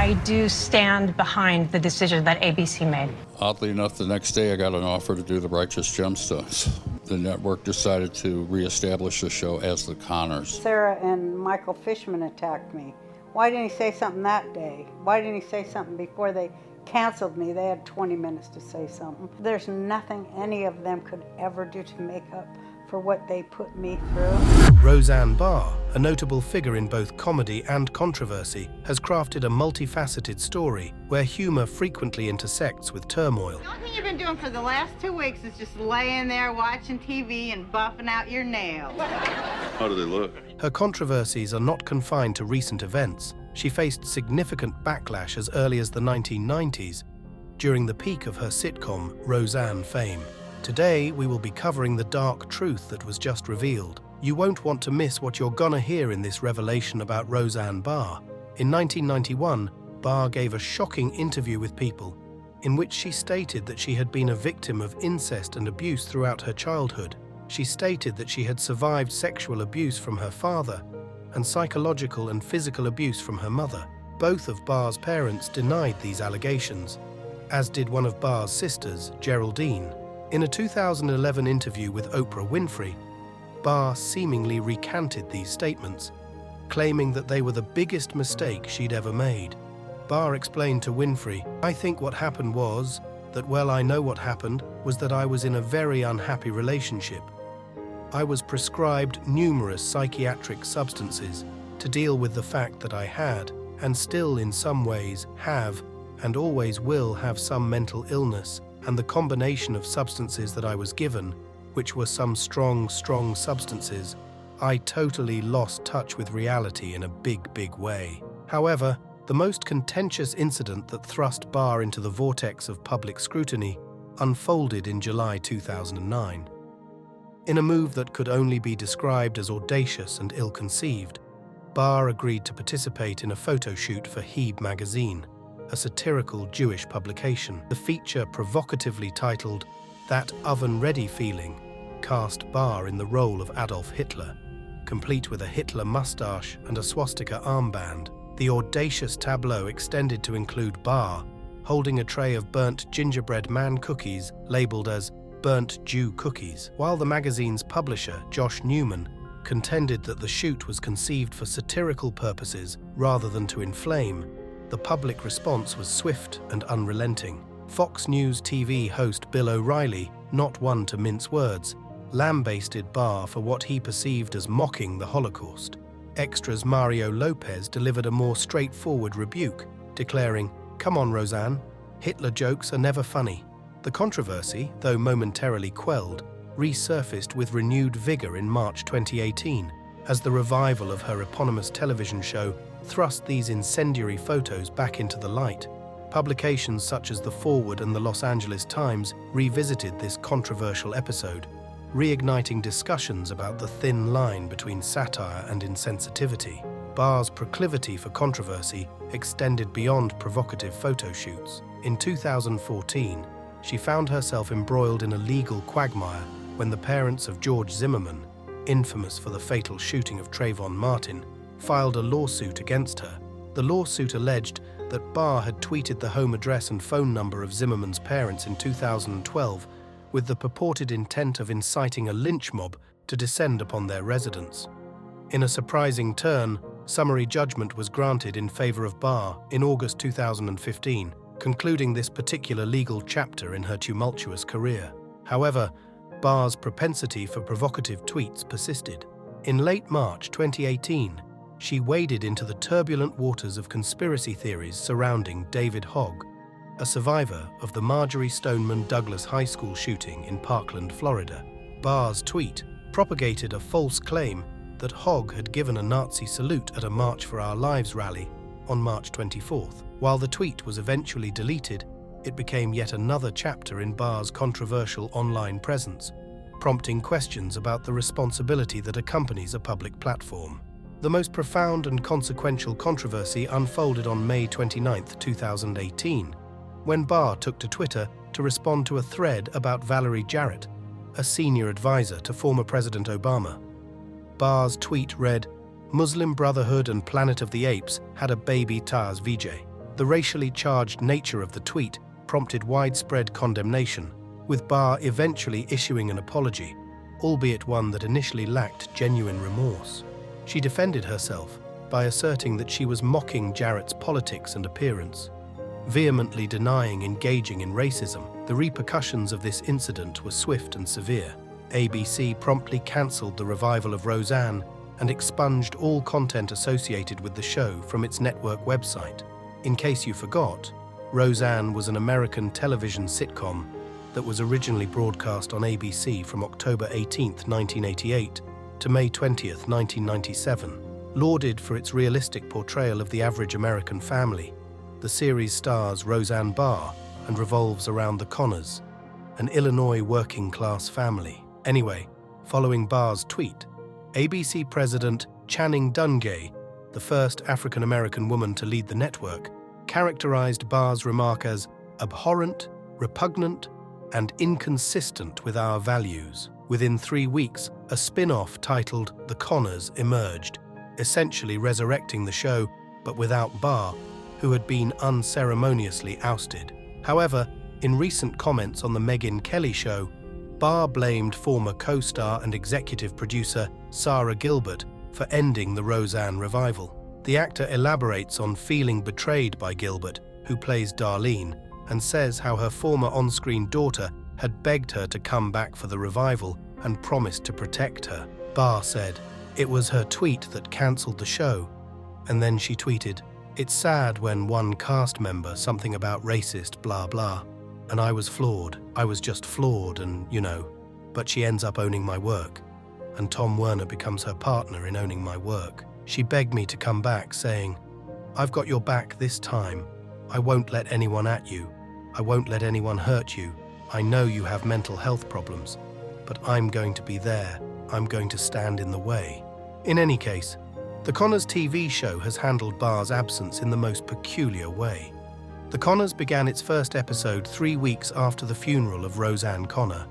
I do stand behind the decision that ABC made. Oddly enough, the next day I got an offer to do the Righteous Gemstones. The network decided to reestablish the show as the Conners. Sarah and Michael Fishman attacked me. Why didn't he say something that day? Why didn't he say something before they canceled me? They had 20 minutes to say something. There's nothing any of them could ever do to make up for what they put me through. Roseanne Barr, a notable figure in both comedy and controversy, has crafted a multifaceted story where humor frequently intersects with turmoil. The only thing you've been doing for the last 2 weeks is just laying there watching TV and buffing out your nails. How do they look? Her controversies are not confined to recent events. She faced significant backlash as early as the 1990s, during the peak of her sitcom Roseanne fame. Today, we will be covering the dark truth that was just revealed. You won't want to miss what you're gonna hear in this revelation about Roseanne Barr. In 1991, Barr gave a shocking interview with People, in which she stated that she had been a victim of incest and abuse throughout her childhood. She stated that she had survived sexual abuse from her father and psychological and physical abuse from her mother. Both of Barr's parents denied these allegations, as did one of Barr's sisters, Geraldine. In a 2011 interview with Oprah Winfrey, Barr seemingly recanted these statements, claiming that they were the biggest mistake she'd ever made. Barr explained to Winfrey, "I think what happened was that, well, I know what happened was that I was in a very unhappy relationship. I was prescribed numerous psychiatric substances to deal with the fact that I had, and still in some ways have, and always will have some mental illness, and the combination of substances that I was given, which were some strong substances, I totally lost touch with reality in a big way." However, the most contentious incident that thrust Barr into the vortex of public scrutiny unfolded in July 2009. In a move that could only be described as audacious and ill-conceived, Barr agreed to participate in a photo shoot for Hebe magazine, a satirical Jewish publication. The feature, provocatively titled "That Oven-Ready Feeling," cast Barr in the role of Adolf Hitler, complete with a Hitler mustache and a swastika armband. The audacious tableau extended to include Barr holding a tray of burnt gingerbread man cookies labeled as "burnt Jew cookies," while the magazine's publisher, Josh Newman, contended that the shoot was conceived for satirical purposes rather than to inflame. The public response was swift and unrelenting. Fox News TV host Bill O'Reilly, not one to mince words, lambasted Barr for what he perceived as mocking the Holocaust. Extras Mario Lopez delivered a more straightforward rebuke, declaring, "Come on, Roseanne, Hitler jokes are never funny." The controversy, though momentarily quelled, resurfaced with renewed vigor in March 2018, as the revival of her eponymous television show thrust these incendiary photos back into the light. Publications such as The Forward and the Los Angeles Times revisited this controversial episode, reigniting discussions about the thin line between satire and insensitivity. Barr's proclivity for controversy extended beyond provocative photo shoots. In 2014, she found herself embroiled in a legal quagmire when the parents of George Zimmerman, infamous for the fatal shooting of Trayvon Martin, filed a lawsuit against her. The lawsuit alleged that Barr had tweeted the home address and phone number of Zimmerman's parents in 2012 with the purported intent of inciting a lynch mob to descend upon their residence. In a surprising turn, summary judgment was granted in favor of Barr in August 2015, concluding this particular legal chapter in her tumultuous career. However, Barr's propensity for provocative tweets persisted. In late March 2018, she waded into the turbulent waters of conspiracy theories surrounding David Hogg, a survivor of the Marjorie Stoneman Douglas High School shooting in Parkland, Florida. Barr's tweet propagated a false claim that Hogg had given a Nazi salute at a March for Our Lives rally on March 24th. While the tweet was eventually deleted, it became yet another chapter in Barr's controversial online presence, prompting questions about the responsibility that accompanies a public platform. The most profound and consequential controversy unfolded on May 29, 2018, when Barr took to Twitter to respond to a thread about Valerie Jarrett, a senior advisor to former President Obama. Barr's tweet read, "Muslim Brotherhood and Planet of the Apes had a baby Taz Vijay." The racially charged nature of the tweet prompted widespread condemnation, with Barr eventually issuing an apology, albeit one that initially lacked genuine remorse. She defended herself by asserting that she was mocking Jarrett's politics and appearance, vehemently denying engaging in racism. The repercussions of this incident were swift and severe. ABC promptly cancelled the revival of Roseanne and expunged all content associated with the show from its network website. In case you forgot, Roseanne was an American television sitcom that was originally broadcast on ABC from October 18, 1988 to May 20, 1997. Lauded for its realistic portrayal of the average American family, the series stars Roseanne Barr and revolves around the Conners, an Illinois working-class family. Anyway, following Barr's tweet, ABC President Channing Dungay, the first African-American woman to lead the network, characterized Barr's remark as abhorrent, repugnant, and inconsistent with our values. Within 3 weeks, a spin-off titled The Conners emerged, essentially resurrecting the show, but without Barr, who had been unceremoniously ousted. However, in recent comments on The Megyn Kelly Show, Barr blamed former co-star and executive producer Sarah Gilbert for ending the Roseanne revival. The actor elaborates on feeling betrayed by Gilbert, who plays Darlene, and says how her former on-screen daughter had begged her to come back for the revival and promised to protect her. Barr said, "It was her tweet that cancelled the show." And then she tweeted, "It's sad when one cast member something about racist blah blah. And I was flawed. I was just flawed and, but she ends up owning my work. And Tom Werner becomes her partner in owning my work. She begged me to come back, saying, 'I've got your back this time. I won't let anyone at you. I won't let anyone hurt you. I know you have mental health problems, but I'm going to be there. I'm going to stand in the way.'" In any case, the Conners TV show has handled Barr's absence in the most peculiar way. The Conners began its first episode 3 weeks after the funeral of Roseanne Conner.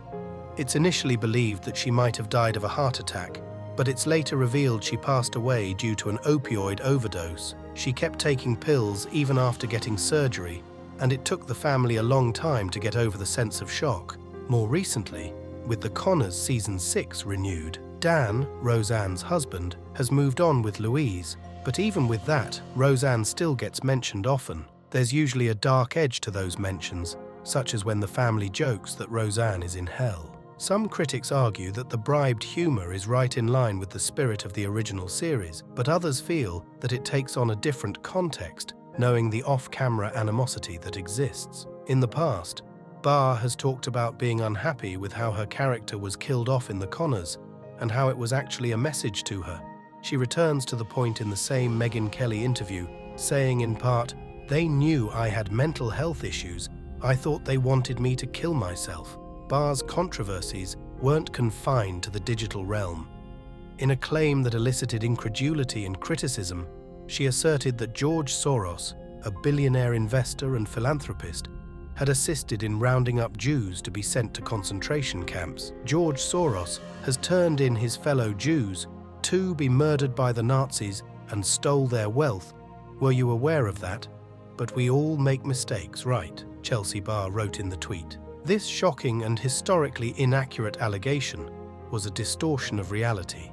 It's initially believed that she might have died of a heart attack, but it's later revealed she passed away due to an opioid overdose. She kept taking pills even after getting surgery, and it took the family a long time to get over the sense of shock. More recently, with the Conners Season 6 renewed, Dan, Roseanne's husband, has moved on with Louise, but even with that, Roseanne still gets mentioned often. There's usually a dark edge to those mentions, such as when the family jokes that Roseanne is in hell. Some critics argue that the bribed humor is right in line with the spirit of the original series, but others feel that it takes on a different context, knowing the off-camera animosity that exists. In the past, Barr has talked about being unhappy with how her character was killed off in The Conners, and how it was actually a message to her. She returns to the point in the same Megyn Kelly interview, saying in part, "They knew I had mental health issues. I thought they wanted me to kill myself." Barr's controversies weren't confined to the digital realm. In a claim that elicited incredulity and criticism, she asserted that George Soros, a billionaire investor and philanthropist, had assisted in rounding up Jews to be sent to concentration camps. George Soros has turned in his fellow Jews to be murdered by the Nazis and stole their wealth. Were you aware of that? But we all make mistakes, right? Chelsea Barr wrote in the tweet. This shocking and historically inaccurate allegation was a distortion of reality.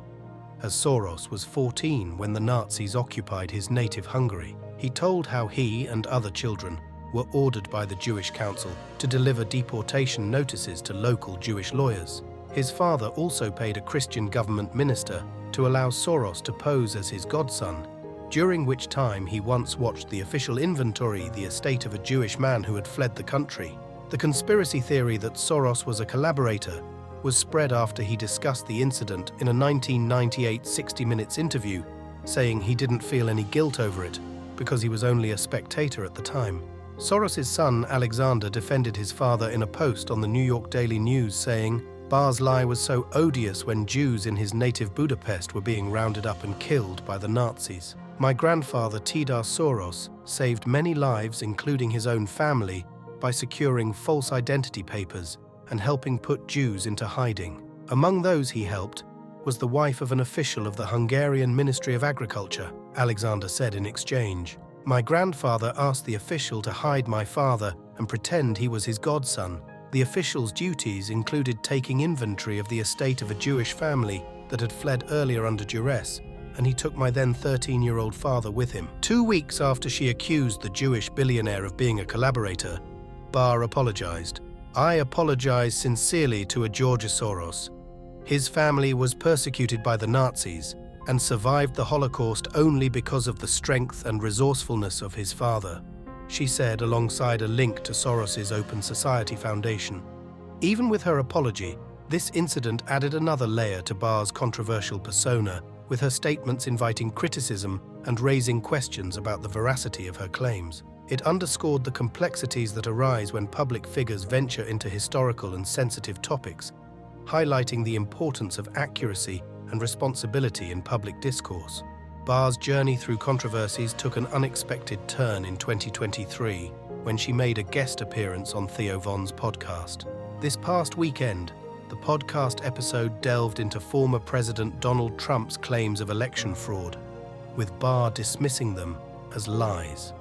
As Soros was 14 when the Nazis occupied his native Hungary, he told how he and other children were ordered by the Jewish Council to deliver deportation notices to local Jewish lawyers. His father also paid a Christian government minister to allow Soros to pose as his godson, during which time he once watched the official inventory the estate of a Jewish man who had fled the country. The conspiracy theory that Soros was a collaborator was spread after he discussed the incident in a 1998 60 Minutes interview, saying he didn't feel any guilt over it because he was only a spectator at the time. Soros's son, Alexander, defended his father in a post on the New York Daily News, saying, "Barr's lie was so odious when Jews in his native Budapest were being rounded up and killed by the Nazis. My grandfather, Tidar Soros, saved many lives, including his own family, by securing false identity papers and helping put Jews into hiding. Among those he helped was the wife of an official of the Hungarian Ministry of Agriculture," Alexander said in exchange. My grandfather asked the official to hide my father and pretend he was his godson. The official's duties included taking inventory of the estate of a Jewish family that had fled earlier under duress, and he took my then 13-year-old father with him. 2 weeks after she accused the Jewish billionaire of being a collaborator, Barr apologized. I apologize sincerely to a George Soros. His family was persecuted by the Nazis and survived the Holocaust only because of the strength and resourcefulness of his father, she said alongside a link to Soros's Open Society Foundation. Even with her apology, this incident added another layer to Barr's controversial persona, with her statements inviting criticism and raising questions about the veracity of her claims. It underscored the complexities that arise when public figures venture into historical and sensitive topics, highlighting the importance of accuracy and responsibility in public discourse. Barr's journey through controversies took an unexpected turn in 2023 when she made a guest appearance on Theo Von's podcast. This past weekend, the podcast episode delved into former President Donald Trump's claims of election fraud, with Barr dismissing them as lies.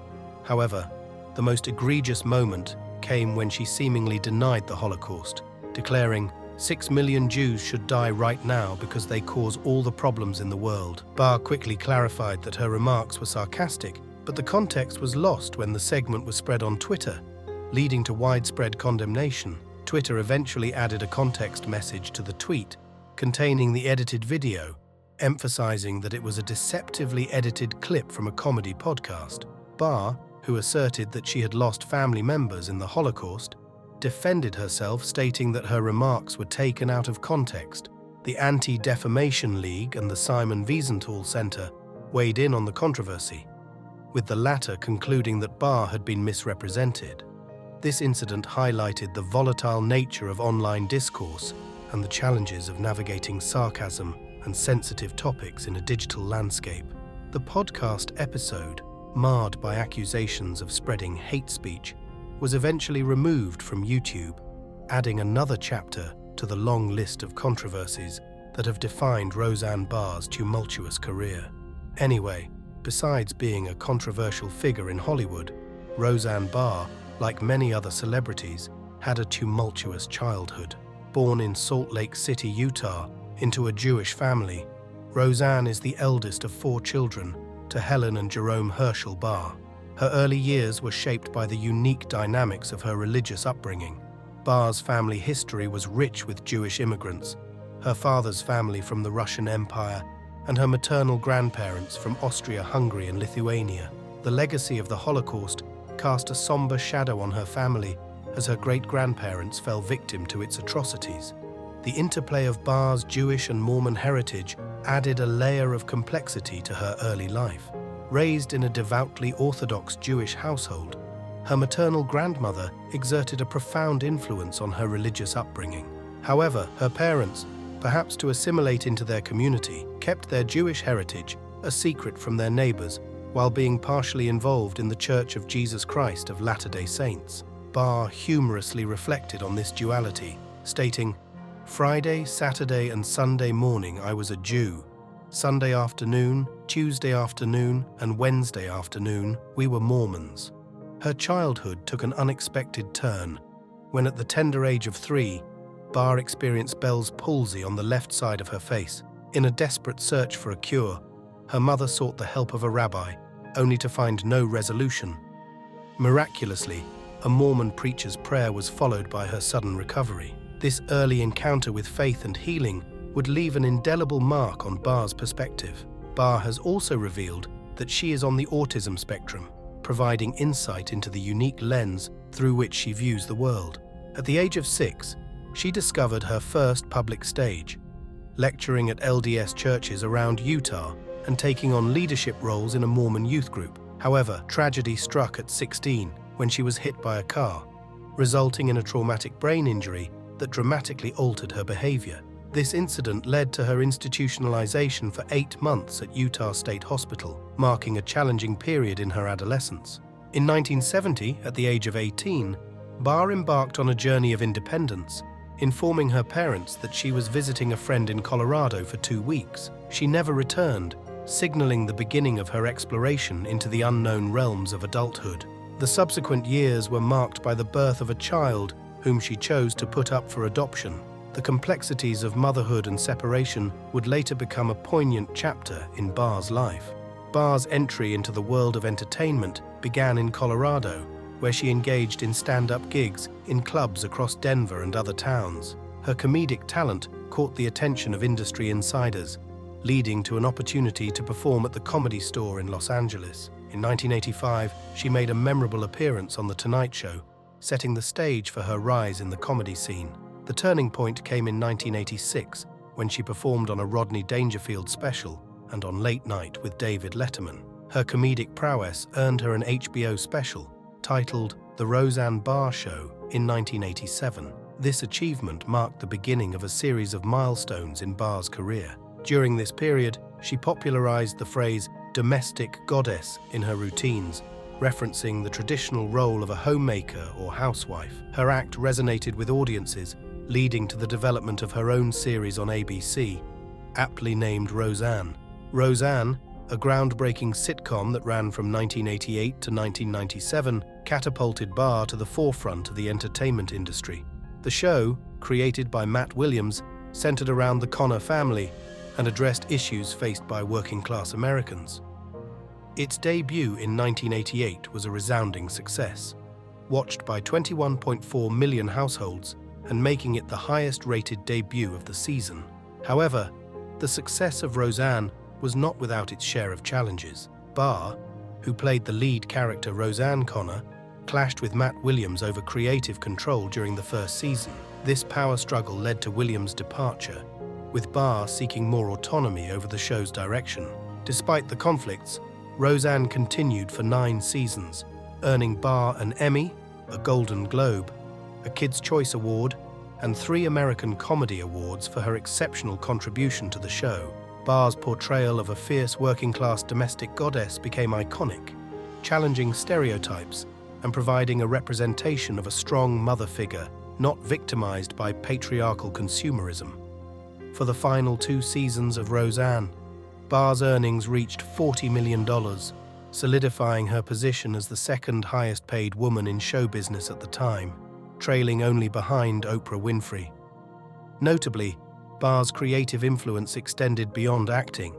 However, the most egregious moment came when she seemingly denied the Holocaust, declaring, 6 million Jews should die right now because they cause all the problems in the world. Barr quickly clarified that her remarks were sarcastic, but the context was lost when the segment was spread on Twitter, leading to widespread condemnation. Twitter eventually added a context message to the tweet containing the edited video, emphasizing that it was a deceptively edited clip from a comedy podcast. Barr, who asserted that she had lost family members in the Holocaust, defended herself, stating that her remarks were taken out of context. The Anti-Defamation League and the Simon Wiesenthal Center weighed in on the controversy, with the latter concluding that Barr had been misrepresented. This incident highlighted the volatile nature of online discourse and the challenges of navigating sarcasm and sensitive topics in a digital landscape. The podcast episode, marred by accusations of spreading hate speech, was eventually removed from YouTube, adding another chapter to the long list of controversies that have defined Roseanne Barr's tumultuous career. Anyway, besides being a controversial figure in Hollywood, Roseanne Barr, like many other celebrities, had a tumultuous childhood. Born in Salt Lake City, Utah, into a Jewish family, Roseanne is the eldest of 4 children to Helen and Jerome Herschel Barr. Her early years were shaped by the unique dynamics of her religious upbringing. Barr's family history was rich with Jewish immigrants, her father's family from the Russian Empire, and her maternal grandparents from Austria-Hungary and Lithuania. The legacy of the Holocaust cast a somber shadow on her family as her great-grandparents fell victim to its atrocities. The interplay of Barr's Jewish and Mormon heritage added a layer of complexity to her early life. Raised in a devoutly Orthodox Jewish household, her maternal grandmother exerted a profound influence on her religious upbringing. However, her parents, perhaps to assimilate into their community, kept their Jewish heritage a secret from their neighbors while being partially involved in the Church of Jesus Christ of Latter-day Saints. Barr humorously reflected on this duality, stating, "Friday, Saturday, and Sunday morning I was a Jew. Sunday afternoon, Tuesday afternoon, and Wednesday afternoon, we were Mormons." Her childhood took an unexpected turn when, at the tender age of 3, Barr experienced Bell's palsy on the left side of her face. In a desperate search for a cure, her mother sought the help of a rabbi, only to find no resolution. Miraculously, a Mormon preacher's prayer was followed by her sudden recovery. This early encounter with faith and healing would leave an indelible mark on Barr's perspective. Barr has also revealed that she is on the autism spectrum, providing insight into the unique lens through which she views the world. At the age of 6, she discovered her first public stage, lecturing at LDS churches around Utah and taking on leadership roles in a Mormon youth group. However, tragedy struck at 16 when she was hit by a car, resulting in a traumatic brain injury that dramatically altered her behavior. This incident led to her institutionalization for 8 months at Utah State Hospital, marking a challenging period in her adolescence. In 1970, at the age of 18, Barr embarked on a journey of independence, informing her parents that she was visiting a friend in Colorado for 2 weeks. She never returned, signaling the beginning of her exploration into the unknown realms of adulthood. The subsequent years were marked by the birth of a child whom she chose to put up for adoption. The complexities of motherhood and separation would later become a poignant chapter in Barr's life. Barr's entry into the world of entertainment began in Colorado, where she engaged in stand-up gigs in clubs across Denver and other towns. Her comedic talent caught the attention of industry insiders, leading to an opportunity to perform at the Comedy Store in Los Angeles. In 1985, she made a memorable appearance on The Tonight Show, setting the stage for her rise in the comedy scene. The turning point came in 1986, when she performed on a Rodney Dangerfield special and on Late Night with David Letterman. Her comedic prowess earned her an HBO special titled The Roseanne Barr Show in 1987. This achievement marked the beginning of a series of milestones in Barr's career. During this period, she popularized the phrase domestic goddess in her routines, referencing the traditional role of a homemaker or housewife. Her act resonated with audiences, leading to the development of her own series on ABC, aptly named Roseanne. Roseanne, a groundbreaking sitcom that ran from 1988 to 1997, catapulted Barr to the forefront of the entertainment industry. The show, created by Matt Williams, centered around the Conner family and addressed issues faced by working-class Americans. Its debut in 1988 was a resounding success, watched by 21.4 million households and making it the highest-rated debut of the season. However, the success of Roseanne was not without its share of challenges. Barr, who played the lead character Roseanne Conner, clashed with Matt Williams over creative control during the first season. This power struggle led to Williams' departure, with Barr seeking more autonomy over the show's direction. Despite the conflicts, Roseanne continued for 9 seasons, earning Barr an Emmy, a Golden Globe, a Kids' Choice Award, and 3 American Comedy Awards for her exceptional contribution to the show. Barr's portrayal of a fierce working-class domestic goddess became iconic, challenging stereotypes and providing a representation of a strong mother figure, not victimized by patriarchal consumerism. For the final 2 seasons of Roseanne, Barr's earnings reached $40 million, solidifying her position as the second highest-paid woman in show business at the time, trailing only behind Oprah Winfrey. Notably, Barr's creative influence extended beyond acting,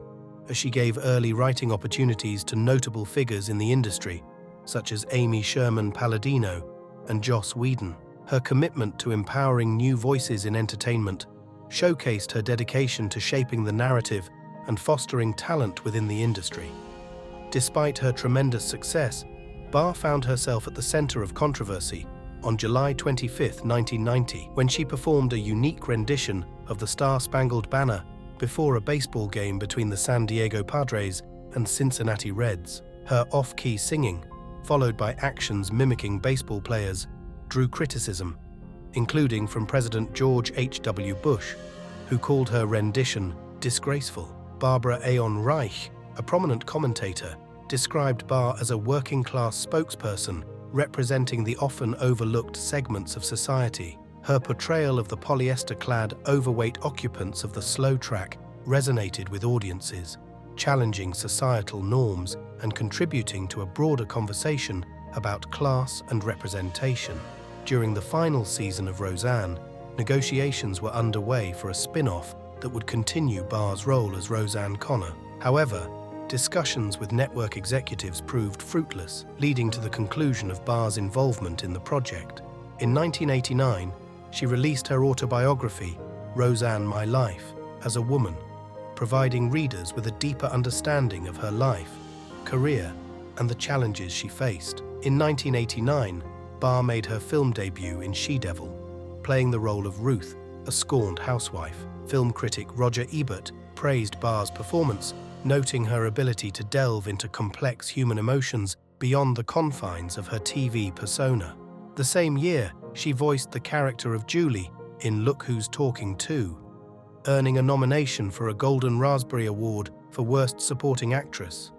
as she gave early writing opportunities to notable figures in the industry, such as Amy Sherman Palladino and Joss Whedon. Her commitment to empowering new voices in entertainment showcased her dedication to shaping the narrative and fostering talent within the industry. Despite her tremendous success, Barr found herself at the center of controversy on July 25, 1990, when she performed a unique rendition of the Star-Spangled Banner before a baseball game between the San Diego Padres and Cincinnati Reds. Her off-key singing, followed by actions mimicking baseball players, drew criticism, including from President George H.W. Bush, who called her rendition disgraceful. Barbara Aon Reich, a prominent commentator, described Barr as a working-class spokesperson representing the often overlooked segments of society. Her portrayal of the polyester-clad, overweight occupants of the slow track resonated with audiences, challenging societal norms and contributing to a broader conversation about class and representation. During the final season of Roseanne, negotiations were underway for a spin-off that would continue Barr's role as Roseanne Conner. However, discussions with network executives proved fruitless, leading to the conclusion of Barr's involvement in the project. In 1989, she released her autobiography, Roseanne: My Life, as a woman, providing readers with a deeper understanding of her life, career, and the challenges she faced. In 1989, Barr made her film debut in She-Devil, playing the role of Ruth, a scorned housewife. Film critic Roger Ebert praised Barr's performance, noting her ability to delve into complex human emotions beyond the confines of her TV persona. The same year, she voiced the character of Julie in Look Who's Talking Too, earning a nomination for a Golden Raspberry Award for Worst Supporting Actress.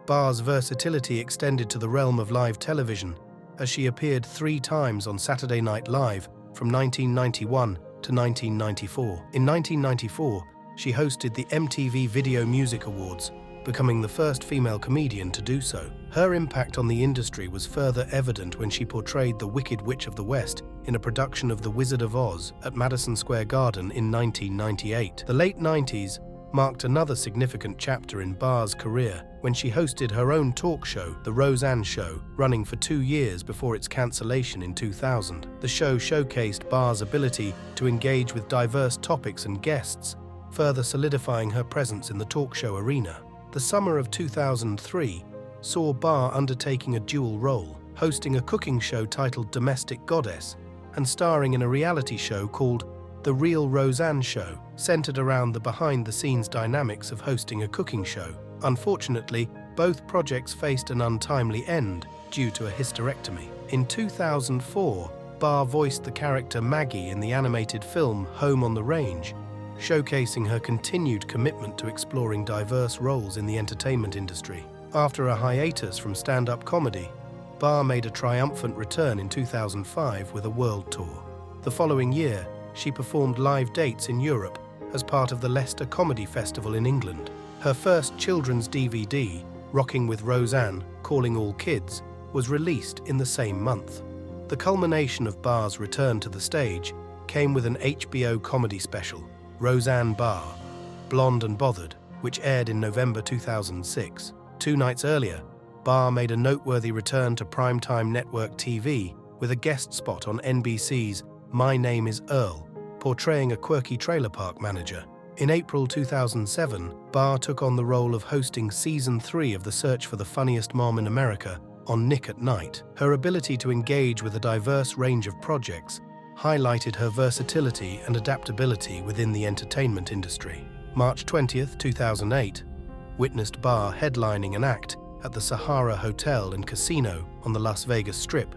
Barr's versatility extended to the realm of live television, as she appeared 3 times on Saturday Night Live from 1991 to 1994. In 1994, she hosted the MTV Video Music Awards, becoming the first female comedian to do so. Her impact on the industry was further evident when she portrayed the Wicked Witch of the West in a production of The Wizard of Oz at Madison Square Garden in 1998. The late 90s marked another significant chapter in Barr's career when she hosted her own talk show, The Roseanne Show, running for 2 years before its cancellation in 2000. The show showcased Barr's ability to engage with diverse topics and guests, further solidifying her presence in the talk show arena. The summer of 2003 saw Barr undertaking a dual role, hosting a cooking show titled Domestic Goddess and starring in a reality show called The Real Roseanne Show, centered around the behind-the-scenes dynamics of hosting a cooking show. Unfortunately, both projects faced an untimely end due to a hysterectomy. In 2004, Barr voiced the character Maggie in the animated film Home on the Range, showcasing her continued commitment to exploring diverse roles in the entertainment industry. After a hiatus from stand-up comedy, Barr made a triumphant return in 2005 with a world tour. The following year, she performed live dates in Europe as part of the Leicester Comedy Festival in England. Her first children's DVD, Rocking with Roseanne, Calling All Kids, was released in the same month. The culmination of Barr's return to the stage came with an HBO comedy special, Roseanne Barr, Blonde and Bothered, which aired in November 2006. 2 nights earlier, Barr made a noteworthy return to primetime network TV with a guest spot on NBC's My Name is Earl, portraying a quirky trailer park manager. In April 2007, Barr took on the role of hosting Season 3 of The Search for the Funniest Mom in America on Nick at Night. Her ability to engage with a diverse range of projects highlighted her versatility and adaptability within the entertainment industry. March 20, 2008, witnessed Barr headlining an act at the Sahara Hotel and Casino on the Las Vegas Strip,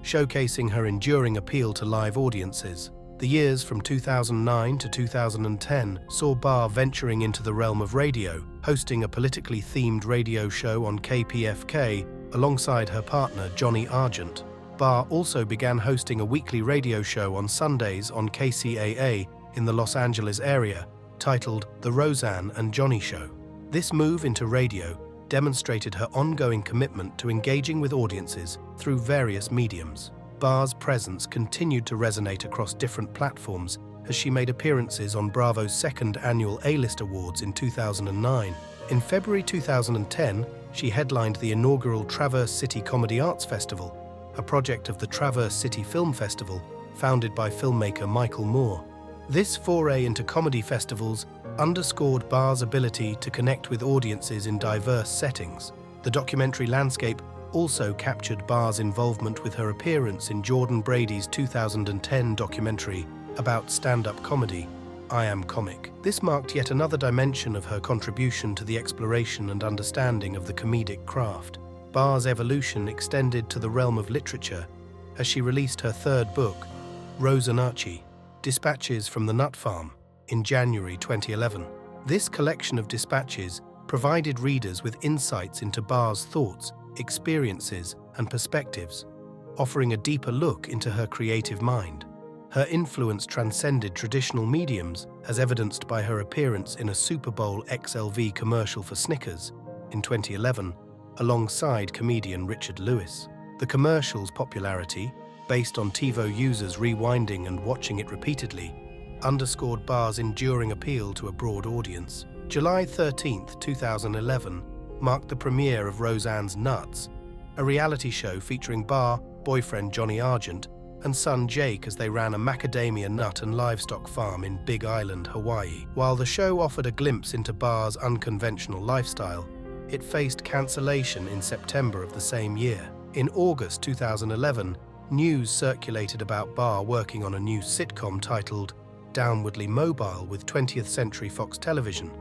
showcasing her enduring appeal to live audiences. The years from 2009 to 2010 saw Barr venturing into the realm of radio, hosting a politically themed radio show on KPFK alongside her partner Johnny Argent. Barr also began hosting a weekly radio show on Sundays on KCAA in the Los Angeles area, titled The Roseanne and Johnny Show. This move into radio demonstrated her ongoing commitment to engaging with audiences through various mediums. Barr's presence continued to resonate across different platforms as she made appearances on Bravo's second annual A-List Awards in 2009. In February 2010, she headlined the inaugural Traverse City Comedy Arts Festival, a project of the Traverse City Film Festival, founded by filmmaker Michael Moore. This foray into comedy festivals underscored Barr's ability to connect with audiences in diverse settings. The documentary landscape also captured Barr's involvement with her appearance in Jordan Brady's 2010 documentary about stand-up comedy, I Am Comic. This marked yet another dimension of her contribution to the exploration and understanding of the comedic craft. Barr's evolution extended to the realm of literature as she released her third book, Roseanne, Dispatches from the Nut Farm, in January 2011. This collection of dispatches provided readers with insights into Barr's thoughts, experiences, and perspectives, offering a deeper look into her creative mind. Her influence transcended traditional mediums, as evidenced by her appearance in a Super Bowl XLV commercial for Snickers in 2011, alongside comedian Richard Lewis. The commercial's popularity, based on TiVo users rewinding and watching it repeatedly, underscored Barr's enduring appeal to a broad audience. July 13, 2011, marked the premiere of Roseanne's Nuts, a reality show featuring Barr, boyfriend Johnny Argent, and son Jake as they ran a macadamia nut and livestock farm in Big Island, Hawaii. While the show offered a glimpse into Barr's unconventional lifestyle, it faced cancellation in September of the same year. In August 2011, news circulated about Barr working on a new sitcom titled Downwardly Mobile with 20th Century Fox Television,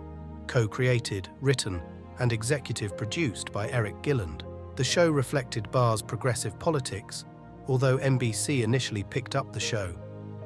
co-created, written, and executive produced by Eric Gilland. The show reflected Barr's progressive politics. Although NBC initially picked up the show,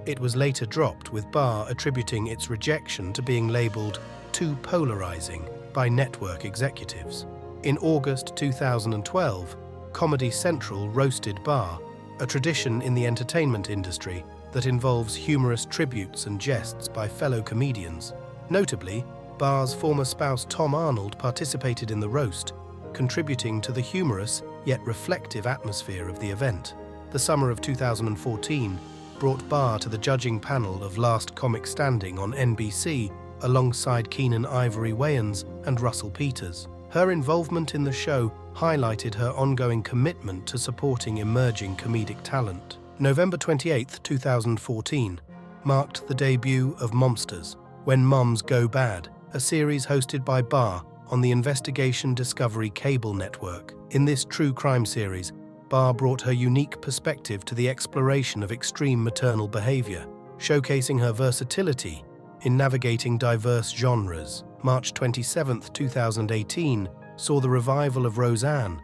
it was later dropped, with Barr attributing its rejection to being labeled too polarizing by network executives. In August 2012, Comedy Central roasted Barr, a tradition in the entertainment industry that involves humorous tributes and jests by fellow comedians. Notably, Barr's former spouse Tom Arnold participated in the roast, contributing to the humorous yet reflective atmosphere of the event. The summer of 2014 brought Barr to the judging panel of Last Comic Standing on NBC alongside Keenan Ivory Wayans and Russell Peters. Her involvement in the show highlighted her ongoing commitment to supporting emerging comedic talent. November 28, 2014 marked the debut of Momsters, When Moms Go Bad, a series hosted by Barr on the Investigation Discovery cable network. In this true crime series, Barr brought her unique perspective to the exploration of extreme maternal behavior, showcasing her versatility in navigating diverse genres. March 27, 2018 saw the revival of Roseanne,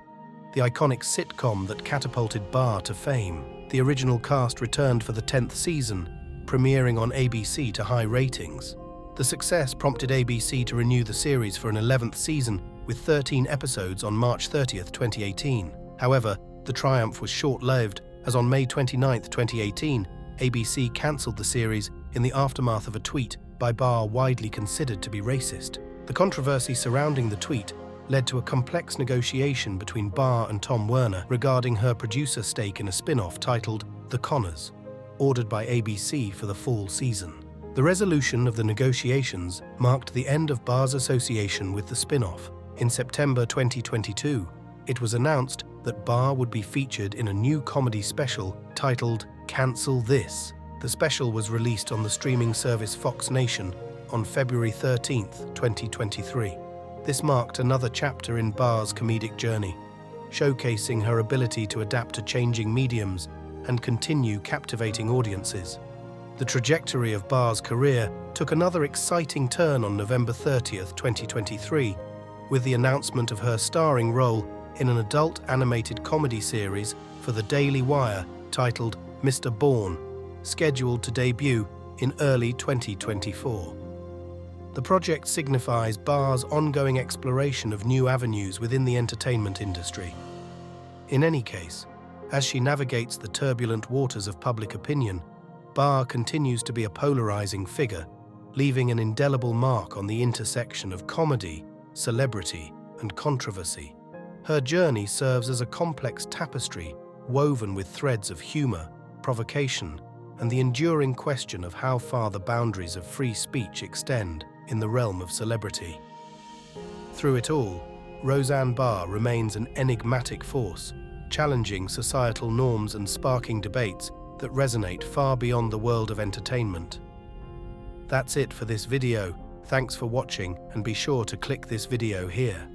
the iconic sitcom that catapulted Barr to fame. The original cast returned for the 10th season, premiering on ABC to high ratings. The success prompted ABC to renew the series for an 11th season with 13 episodes on March 30, 2018. However, the triumph was short-lived, as on May 29, 2018, ABC cancelled the series in the aftermath of a tweet by Barr widely considered to be racist. The controversy surrounding the tweet led to a complex negotiation between Barr and Tom Werner regarding her producer stake in a spin-off titled The Conners, ordered by ABC for the fall season. The resolution of the negotiations marked the end of Barr's association with the spin-off. In September 2022, it was announced that Barr would be featured in a new comedy special titled Cancel This. The special was released on the streaming service Fox Nation on February 13, 2023. This marked another chapter in Barr's comedic journey, showcasing her ability to adapt to changing mediums and continue captivating audiences. The trajectory of Barr's career took another exciting turn on November 30, 2023, with the announcement of her starring role in an adult animated comedy series for the Daily Wire titled Mr. Bourne, scheduled to debut in early 2024. The project signifies Barr's ongoing exploration of new avenues within the entertainment industry. In any case, as she navigates the turbulent waters of public opinion, Barr continues to be a polarizing figure, leaving an indelible mark on the intersection of comedy, celebrity, and controversy. Her journey serves as a complex tapestry woven with threads of humor, provocation, and the enduring question of how far the boundaries of free speech extend in the realm of celebrity. Through it all, Roseanne Barr remains an enigmatic force, challenging societal norms and sparking debates that resonate far beyond the world of entertainment. That's it for this video. Thanks for watching, and be sure to click this video here.